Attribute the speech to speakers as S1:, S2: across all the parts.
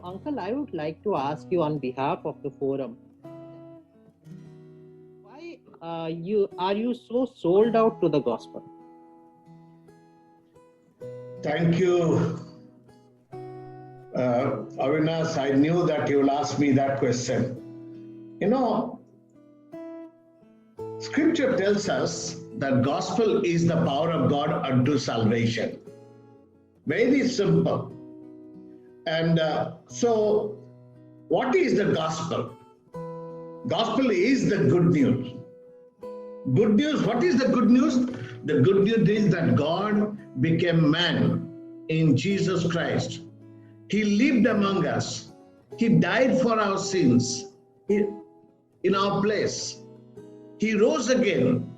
S1: Uncle, I would like to ask you on behalf of the forum, why are you so sold out to the gospel?
S2: Thank you, Avinash. I knew that you will ask me that question. You know, Scripture tells us that gospel is the power of God unto salvation. Very simple. And so, what is the gospel? Gospel is the good news. Good news, what is the good news? The good news is that God became man in Jesus Christ. He lived among us. He died for our sins in our place. He rose again,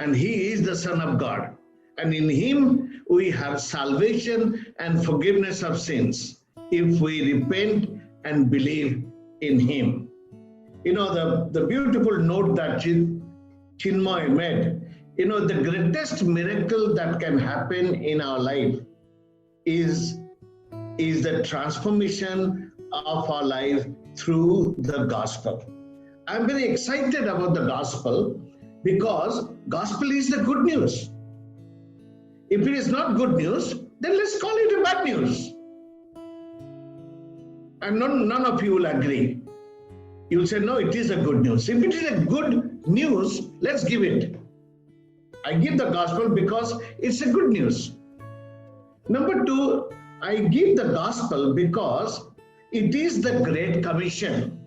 S2: and He is the Son of God. And in Him we have salvation and forgiveness of sins if we repent and believe in Him. You know, the beautiful note that Chinmoy made, you know, the greatest miracle that can happen in our life is the transformation of our life through the gospel. I'm very excited about the gospel because gospel is the good news. If it is not good news, then let's call it a bad news. And none of you will agree. You will say, no, it is a good news. If it is a good news, let's give it. I give the gospel because it's a good news. Number two, I give the gospel because it is the Great Commission.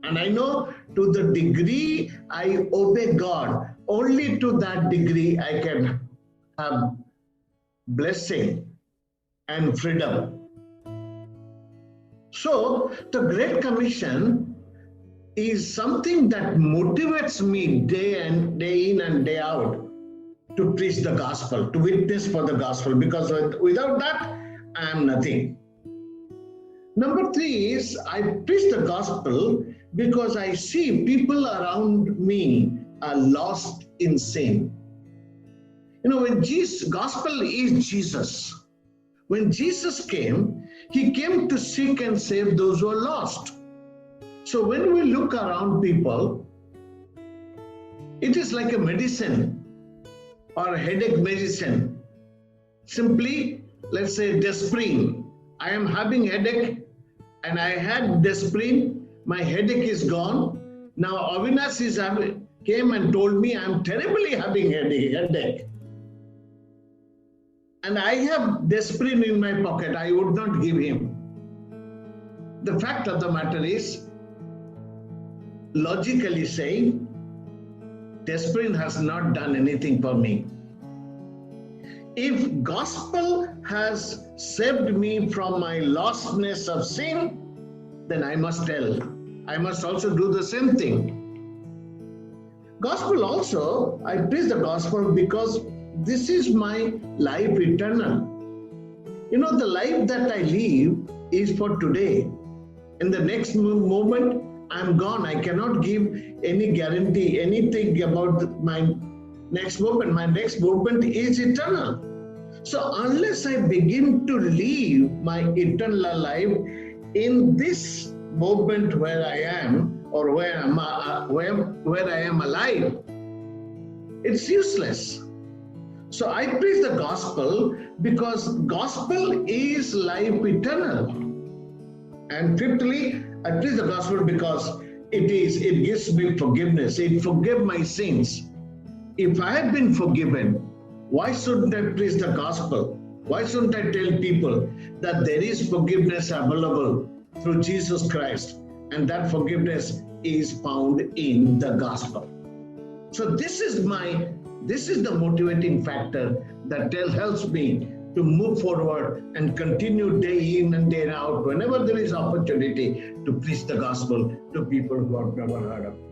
S2: And I know to the degree I obey God, only to that degree I can have blessing and freedom. So the Great Commission is something that motivates me day in and day out to preach the gospel, to witness for the gospel, because without that, I am nothing. Number three is I preach the gospel because I see people around me are lost in sin. You know, when gospel is Jesus. When Jesus came, He came to seek and save those who are lost. So when we look around people, it is like a medicine or a headache medicine. Simply, let's say Desperine. I am having headache and I had Desperine. My headache is gone. Now Avinash came and told me I am terribly having headache. And I have Desperine in my pocket. I would not give him. The fact of the matter is, logically saying, Desperine has not done anything for me. If gospel has saved me from my lostness of sin, then I must tell. I must also do the same thing. Gospel also, I preach the gospel because this is my life eternal. You know, the life that I live is for today. In the next moment, I'm gone. I cannot give any guarantee, anything about my next moment. My next moment is eternal. So unless I begin to live my eternal life in this moment where I am, or where I am alive, it's useless. So I preach the gospel because gospel is life eternal. And fifthly, I preach the gospel because it gives me forgiveness. It forgives my sins. If I have been forgiven, why shouldn't I preach the gospel? Why shouldn't I tell people that there is forgiveness available through Jesus Christ, and that forgiveness is found in the gospel? So this is the motivating factor that helps me to move forward and continue day in and day out whenever there is opportunity to preach the gospel to people who have never heard of it.